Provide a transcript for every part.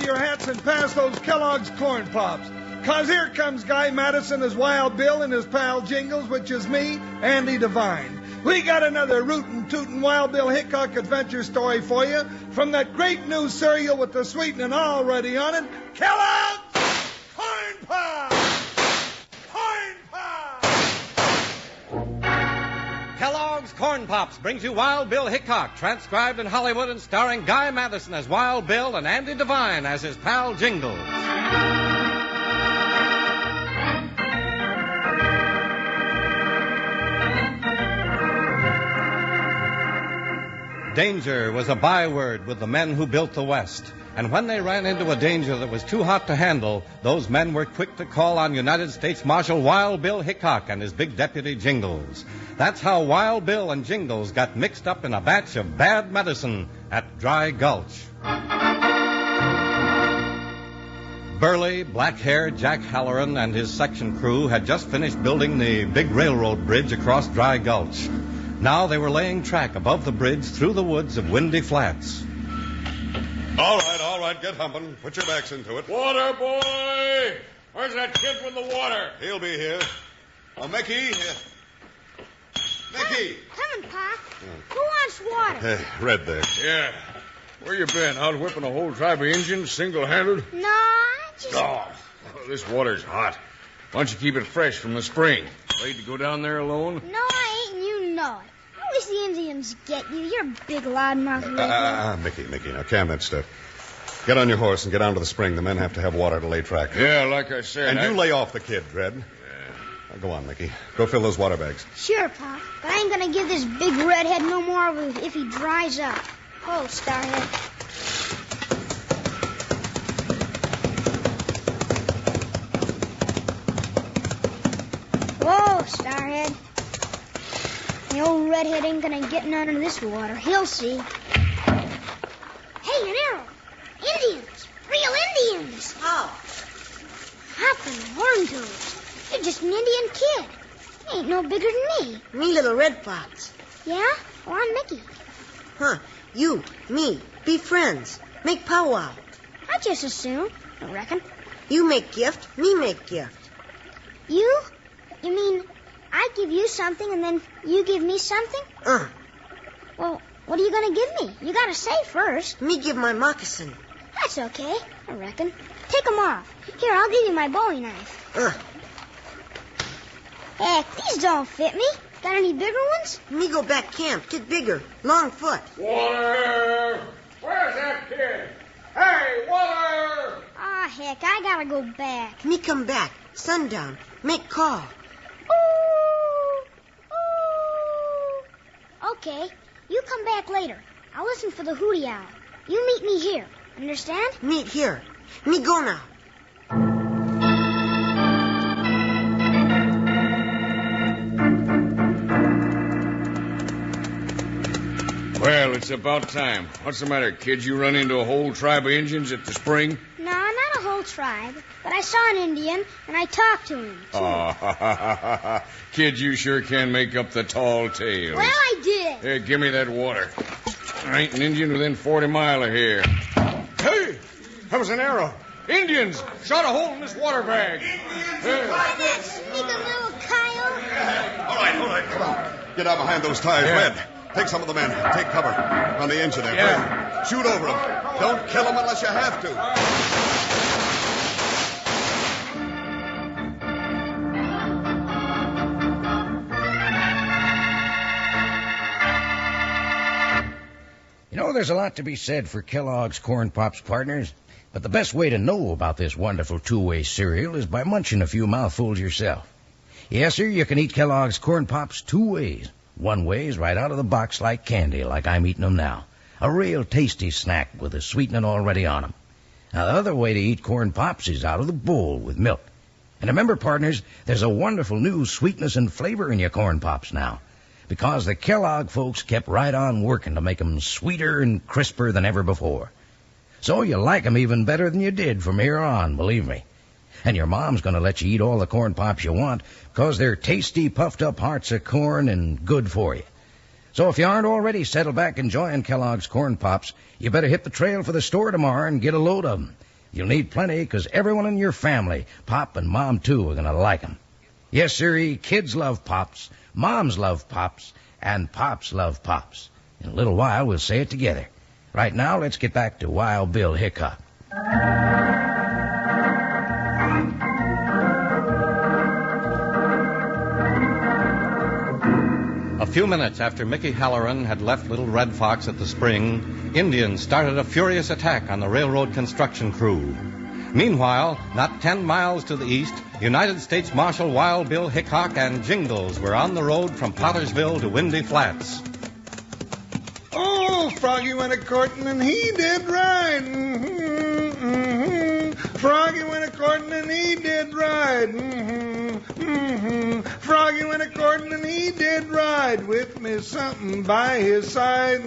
your hats and pass those Kellogg's Corn Pops. 'Cause here comes Guy Madison as Wild Bill and his pal Jingles, which is me, Andy Devine. We got another rootin' tootin' Wild Bill Hickok adventure story for you from that great new cereal with the sweetening already on it, Kellogg's Corn Pops! Corn Pops! Kellogg's Corn Pops brings you Wild Bill Hickok, transcribed in Hollywood and starring Guy Madison as Wild Bill and Andy Devine as his pal Jingles. Danger was a byword with the men who built the West. And when they ran into a danger that was too hot to handle, those men were quick to call on United States Marshal Wild Bill Hickok and his big deputy Jingles. That's how Wild Bill and Jingles got mixed up in a batch of bad medicine at Dry Gulch. Burly, black-haired Jack Halloran and his section crew had just finished building the big railroad bridge across Dry Gulch. Now they were laying track above the bridge through the woods of Windy Flats. All right, get humping. Put your backs into it. Water boy! Where's that kid with the water? He'll be here. Oh, Mickey. Mickey! Coming, Pop. Who wants water? Hey, Red there. Yeah. Where you been? Out whipping a whole tribe of Indians single-handed? No, I just... Oh, this water's hot. Why don't you keep it fresh from the spring? Afraid to go down there alone? No, I ain't, and you know it. I wish the Indians get you. You're a big loudmouth. Mickey, now calm that stuff. Get on your horse and get down to the spring. The men have to have water to lay track. Yeah, like I said. And you lay off the kid, Red. Yeah. Now, go on, Mickey. Go fill those water bags. Sure, Pop. But I ain't gonna give this big redhead no more of it if he dries up. Oh, Starhead. Whoa, Starhead. The old redhead ain't gonna get none of this water. He'll see. Hey, an arrow. Indians. Real Indians. How? Hopping horn-toads. You're just an Indian kid. You ain't no bigger than me. Me, little red fox. Yeah? Well, I'm Mickey. Huh. You, me, be friends. Make powwow. I just as soon, I reckon. You make gift, me make gift. You? You mean I give you something and then you give me something? Well, what are you going to give me? You got to say first. Me give my moccasin. That's okay, I reckon. Take 'em off. Here, I'll give you my bowie knife. Heck, these don't fit me. Got any bigger ones? Me go back camp, get bigger. Long foot. Water! Where's that kid? Hey, water! Ah, heck, I gotta go back. Me come back. Sundown. Make call. Ooh! Ooh! Okay, you come back later. I'll listen for the hootie owl. You meet me here. Understand? Meet here. Me go now. Well, it's about time. What's the matter, kid? You run into a whole tribe of Indians at the spring? No, not a whole tribe. But I saw an Indian, and I talked to him, too. Oh, kid, you sure can make up the tall tales. Well, I did. Here, give me that water. There ain't an Indian within 40 miles of here. Hey, that was an arrow. Indians! Shot a hole in this water bag. Why that sneaking little coyote? All right, come on. Get out behind those tires, Red. Take some of the men. Take cover. On the edge of there. Yeah. Shoot over them. Don't kill them unless you have to. You know, there's a lot to be said for Kellogg's Corn Pops, partners. But the best way to know about this wonderful two-way cereal is by munching a few mouthfuls yourself. Yes, sir, you can eat Kellogg's Corn Pops two ways. One way is right out of the box like candy, like I'm eating them now. A real tasty snack with the sweetening already on them. Now, the other way to eat Corn Pops is out of the bowl with milk. And remember, partners, there's a wonderful new sweetness and flavor in your Corn Pops now. Because the Kellogg folks kept right on working to make 'em sweeter and crisper than ever before. So you like 'em even better than you did from here on, believe me. And your mom's going to let you eat all the Corn Pops you want because they're tasty, puffed-up hearts of corn and good for you. So if you aren't already settled back enjoying Kellogg's Corn Pops, you better hit the trail for the store tomorrow and get a load of 'em. You'll need plenty because everyone in your family, Pop and Mom too, are going to like 'em. Yes, sirree, kids love Pops, Moms love Pops, and Pops love Pops. In a little while, we'll say it together. Right now, let's get back to Wild Bill Hickok. A few minutes after Mickey Halloran had left Little Red Fox at the spring, Indians started a furious attack on the railroad construction crew. Meanwhile, not 10 miles to the east, United States Marshal Wild Bill Hickok and Jingles were on the road from Pottersville to Windy Flats. Oh, Froggy went a-courting and he did ride. Froggy went a-courting and he did ride. Froggy went a-courting and he did ride with me something by his side.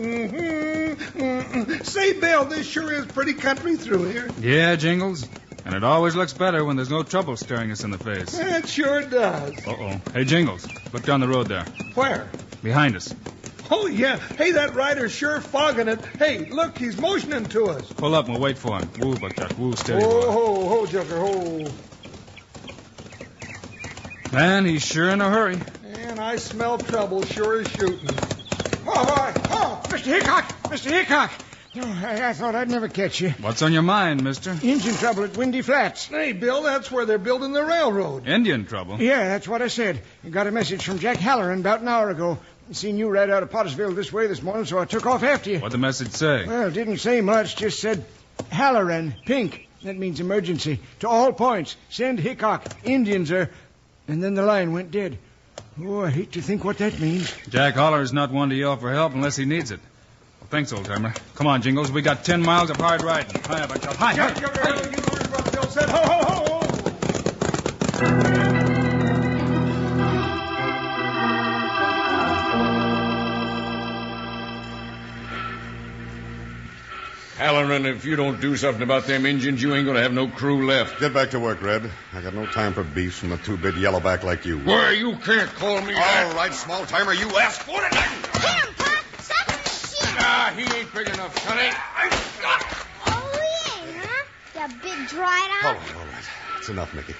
Say, Bill, this sure is pretty country through here. Yeah, Jingles. And it always looks better when there's no trouble staring us in the face. It sure does. Uh-oh. Hey, Jingles, look down the road there. Where? Behind us. Oh, yeah. Hey, that rider's sure fogging it. Hey, look, he's motioning to us. Pull up and we'll wait for him. Woo, Buckduck. Woo, steady. Ho, Joker, ho. Man, he's sure in a hurry. And I smell trouble, sure as shooting. Oh, Mr. Hickok! Mr. Hickok! Oh, I thought I'd never catch you. What's on your mind, mister? Engine trouble at Windy Flats. Hey, Bill, that's where they're building the railroad. Indian trouble? Yeah, that's what I said. I got a message from Jack Halloran about an hour ago. Seen you ride out of Pottersville this way this morning, so I took off after you. What'd the message say? Well, it didn't say much. Just said, Halloran, pink. That means emergency. To all points. Send Hickok. Indians are... And then the line went dead. Oh, I hate to think what that means. Jack Holler's not one to yell for help unless he needs it. Well, thanks, old-timer. Come on, Jingles. We got 10 miles of hard riding. Hi, Buckduck. Hi. You heard what Bill said. Ho, ho, ho, ho. Halloran, if you don't do something about them engines, you ain't gonna have no crew left. Get back to work, Red. I got no time for beefs from a two-bit yellowback like you. Why, you can't call me that. All right, small-timer, you asked for it. Hit him, Pop! Stop the machine! Ah, he ain't big enough, Sonny. Oh, he ain't, huh? You big dried out. All right. It's enough, Mickey.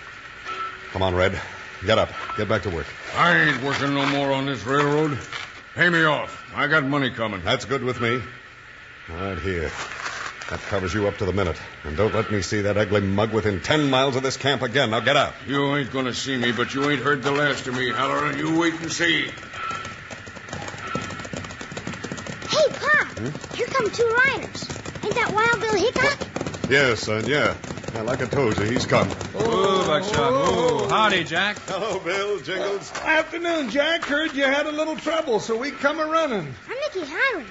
Come on, Red. Get up. Get back to work. I ain't working no more on this railroad. Pay me off. I got money coming. That's good with me. Right here. That covers you up to the minute. And don't let me see that ugly mug within 10 miles of this camp again. Now get out. You ain't gonna see me, but you ain't heard the last of me, Halloran. You wait and see. Hey, Pop! Here come two riders. Ain't that Wild Bill Hickok? Yes, son, yeah. Like I told you, he's come. Ooh, Buckshot. Ooh, howdy, Jack. Hello, Bill, Jingles. Afternoon, Jack. Heard you had a little trouble, so we come a-running. I'm Mickey Halloran.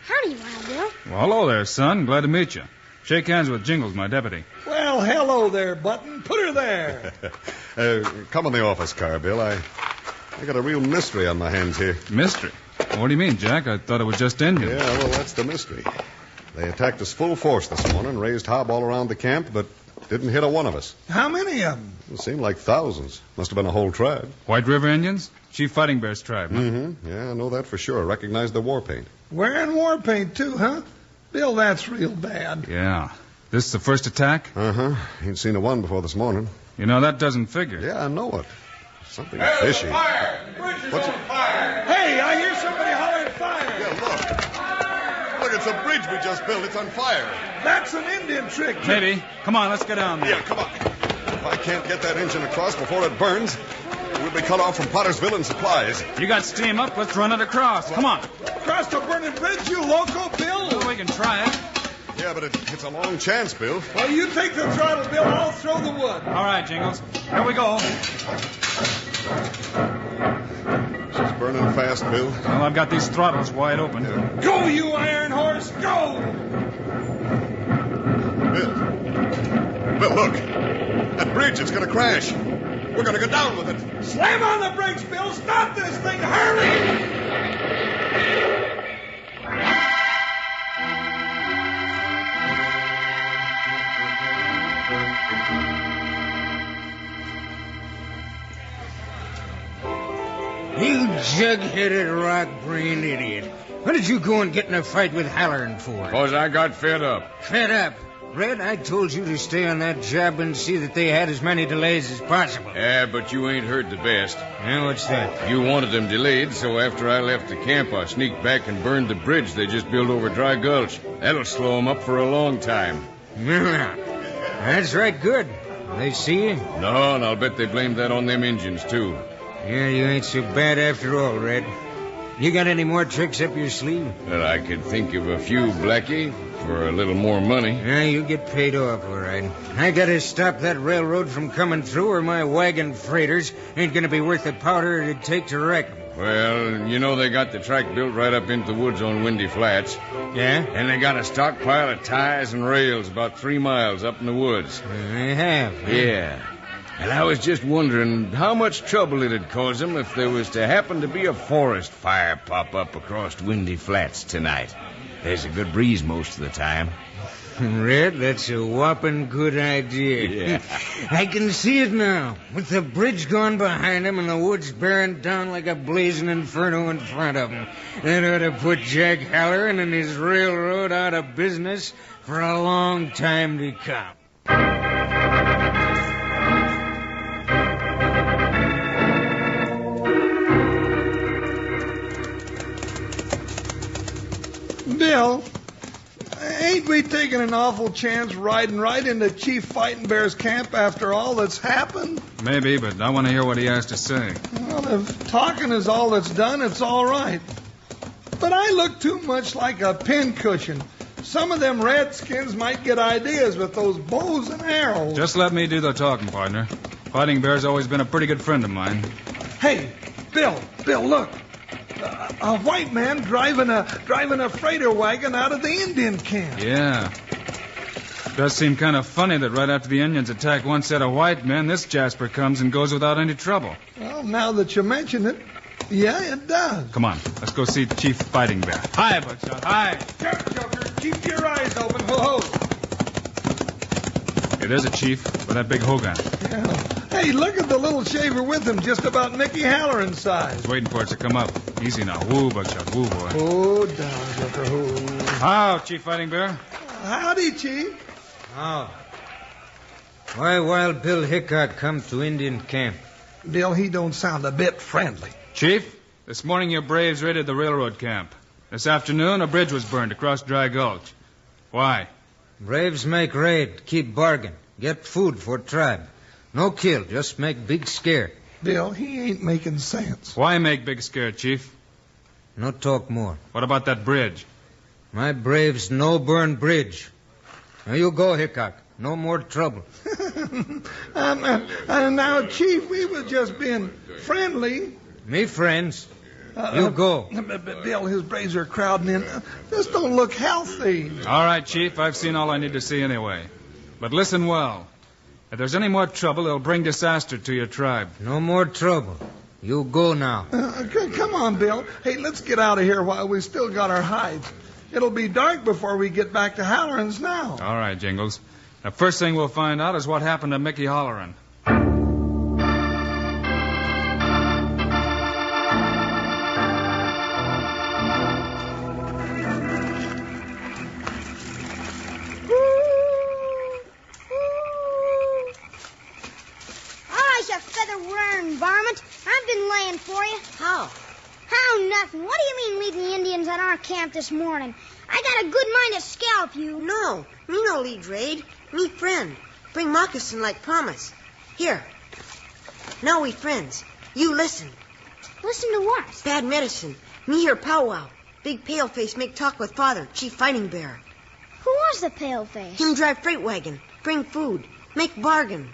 Howdy, Wild Bill. Well, hello there, son. Glad to meet you. Shake hands with Jingles, my deputy. Well, hello there, Button. Put her there. Come in the office car, Bill. I got a real mystery on my hands here. Mystery? What do you mean, Jack? I thought it was just Indians. Yeah, well, that's the mystery. They attacked us full force this morning, raised hob all around the camp, but didn't hit a one of us. How many of them? It seemed like thousands. Must have been a whole tribe. White River Indians? Chief Fighting Bear's tribe, huh? Mm-hmm. Yeah, I know that for sure. I recognize the war paint. Wearing war paint, too, huh? Bill, that's real bad. Yeah. This is the first attack? Uh-huh. Ain't seen a one before this morning. You know, that doesn't figure. Yeah, I know it. Something fishy. Fire! The bridge is on fire! Hey, I hear somebody hollering fire. Yeah, look. Look, it's a bridge we just built. It's on fire. That's an Indian trick. Maybe. Come on, let's get down there. Yeah, come on. If I can't get that engine across before it burns, we'll be cut off from Pottersville and supplies. You got steam up. Let's run it across. Come on. Across the burning bridge, you loco, Bill? Well, we can try it. Yeah, but it's a long chance, Bill. Well, you take the throttle, Bill. I'll throw the wood. All right, Jingles. Here we go. She's burning fast, Bill. Well, I've got these throttles wide open. Go, you iron horse, go! Bill, look. That bridge, it's going to crash. We're going to go down with it. Slam on the brakes, Bill. Stop this thing. Hurry! You jug-headed, rock-brained idiot. What did you go and get in a fight with Halloran for? 'Cause I got fed up. Fed up. Red, I told you to stay on that job and see that they had as many delays as possible. Yeah, but you ain't heard the best. Yeah, what's that? You wanted them delayed, so after I left the camp, I sneaked back and burned the bridge they just built over Dry Gulch. That'll slow them up for a long time. That's right good. They see you? No, and I'll bet they blamed that on them Injuns, too. Yeah, you ain't so bad after all, Red. You got any more tricks up your sleeve? Well, I could think of a few, Blackie, for a little more money. Yeah, you get paid off, all right. I gotta stop that railroad from coming through, or my wagon freighters ain't gonna be worth the powder it'd take to wreck 'em. Well, you know they got the track built right up into the woods on Windy Flats. Yeah? And they got a stockpile of ties and rails about 3 miles up in the woods. They have. Huh? Yeah. And I was just wondering how much trouble it'd cause them if there was to happen to be a forest fire pop up across Windy Flats tonight. There's a good breeze most of the time. Red, that's a whopping good idea. Yeah. I can see it now. With the bridge gone behind him and the woods bearing down like a blazing inferno in front of him. That ought to put Jack Halloran and his railroad out of business for a long time to come. Bill, ain't we taking an awful chance riding right into Chief Fighting Bear's camp after all that's happened? Maybe, but I want to hear what he has to say. Well, if talking is all that's done, it's all right. But I look too much like a pincushion. Some of them redskins might get ideas with those bows and arrows. Just let me do the talking, partner. Fighting Bear's always been a pretty good friend of mine. Hey, Bill, look. A white man driving a freighter wagon out of the Indian camp. Yeah. Does seem kind of funny that right after the Indians attack one set of white men, this Jasper comes and goes without any trouble. Well, now that you mention it, yeah, it does. Come on, let's go see Chief Fighting Bear. Hi, Buckshot, hi. Joker, keep your eyes open. Ho-ho. Hey, there's a chief with that big hoe gun. Yeah. Hey, look at the little shaver with him, just about Mickey Halloran's size. He's waiting for it to come up. Easy now. Woo, Buckshot, woo, boy. Oh, down, Joker, woo. How, Chief Fighting Bear? Howdy, Chief. How? Why Wild Bill Hickok come to Indian camp? Bill, he don't sound a bit friendly. Chief, this morning your braves raided the railroad camp. This afternoon, a bridge was burned across Dry Gulch. Why? Braves make raid, keep bargain, get food for tribe. No kill, just make big scare. Bill, he ain't making sense. Why make big scare, Chief? No talk more. What about that bridge? My braves no burn bridge. Now you go, Hickok. No more trouble. Now, Chief, we was just being friendly. Me friends. You go. Bill, his braves are crowding in. This don't look healthy. All right, Chief. I've seen all I need to see anyway. But listen well. If there's any more trouble, it'll bring disaster to your tribe. No more trouble. You go now. Come on, Bill. Hey, let's get out of here while we still got our hides. It'll be dark before we get back to Halloran's now. All right, Jingles. The first thing we'll find out is what happened to Mickey Halloran. Varmint, I've been laying for you. How? How nothing? What do you mean leading the Indians at our camp this morning? I got a good mind to scalp you. No, me no lead raid. Me friend. Bring moccasin like promise. Here. Now we friends. You listen. Listen to what? Bad medicine. Me hear powwow. Big paleface make talk with father, Chief Fighting Bear. Who was the paleface? Him drive freight wagon. Bring food. Make bargain.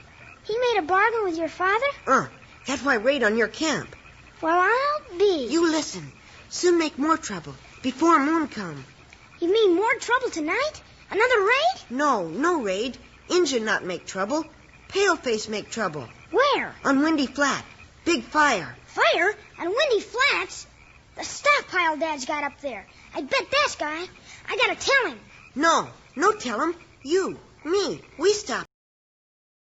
He made a bargain with your father? That's why raid on your camp. Well, I'll be. You listen. Soon make more trouble. Before moon come. You mean more trouble tonight? Another raid? No raid. Injun not make trouble. Paleface make trouble. Where? On Windy Flat. Big fire. Fire? On Windy Flats? The stockpile Dad's got up there. I bet that guy. I gotta tell him. No tell him. You, me, we stop.